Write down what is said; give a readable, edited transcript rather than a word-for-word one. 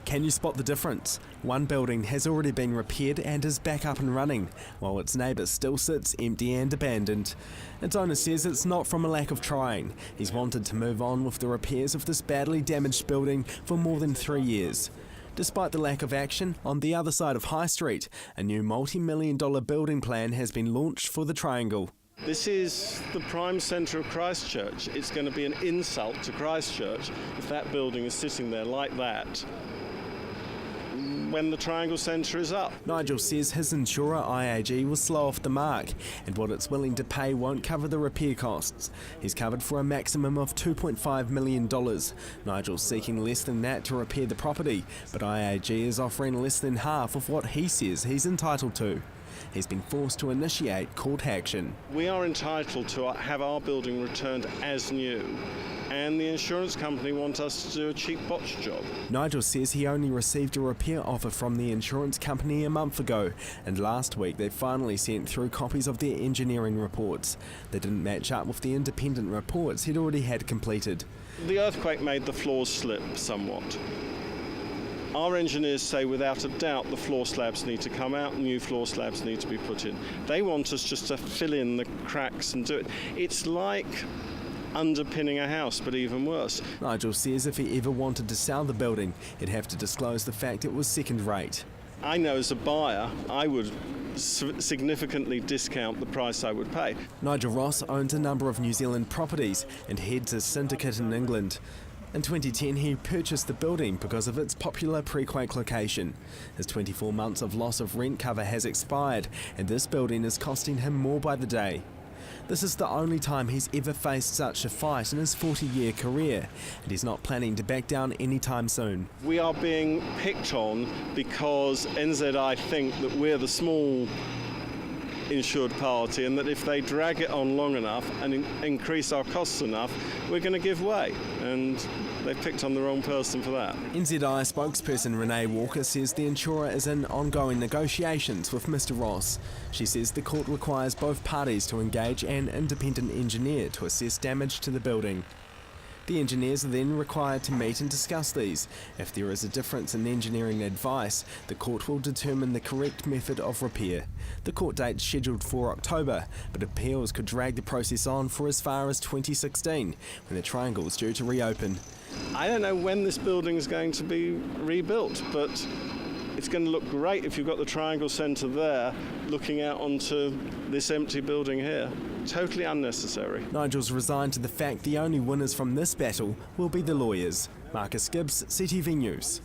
Can you spot the difference? One building has already been repaired and is back up and running, while its neighbour still sits empty and abandoned. Its owner says it's not from a lack of trying. He's wanted to move on with the repairs of this badly damaged building for more than 3 years. Despite the lack of action, on the other side of High Street, a new multi-million-dollar building plan has been launched for the Triangle. This is the prime centre of Christchurch. It's going to be an insult to Christchurch if that building is sitting there like that when the Triangle Centre is up. Nigel says his insurer IAG was slow off the mark, and what it's willing to pay won't cover the repair costs. He's covered for a maximum of $2.5 million. Nigel's seeking less than that to repair the property, but IAG is offering less than half of what he says he's entitled to. He's been forced to initiate court action. We are entitled to have our building returned as new, and the insurance company want us to do a cheap botch job. Nigel says he only received a repair offer from the insurance company a month ago, and last week they finally sent through copies of their engineering reports. They didn't match up with the independent reports he'd already had completed. The earthquake made the floors slip somewhat. Our engineers say without a doubt the floor slabs need to come out, new floor slabs need to be put in. They want us just to fill in the cracks and do it. It's like underpinning a house, but even worse. Nigel says if he ever wanted to sell the building, he'd have to disclose the fact it was second rate. I know as a buyer, I would significantly discount the price I would pay. Nigel Ross owns a number of New Zealand properties and heads a syndicate in England. In 2010, he purchased the building because of its popular pre-quake location. His 24 months of loss of rent cover has expired, and this building is costing him more by the day. This is the only time he's ever faced such a fight in his 40-year career, and he's not planning to back down anytime soon. We are being picked on because NZI think that we're the small insured party, and that if they drag it on long enough and increase our costs enough, we're going to give way, and they've picked on the wrong person for that. NZI spokesperson Renee Walker says the insurer is in ongoing negotiations with Mr Ross. She says the court requires both parties to engage an independent engineer to assess damage to the building. The engineers are then required to meet and discuss these. If there is a difference in engineering advice, the court will determine the correct method of repair. The court date is scheduled for October, but appeals could drag the process on for as far as 2016, when the Triangle is due to reopen. I don't know when this building is going to be rebuilt, but it's going to look great if you've got the Triangle Centre there, looking out onto this empty building here. Totally unnecessary. Nigel's resigned to the fact the only winners from this battle will be the lawyers. Marcus Gibbs, CTV News.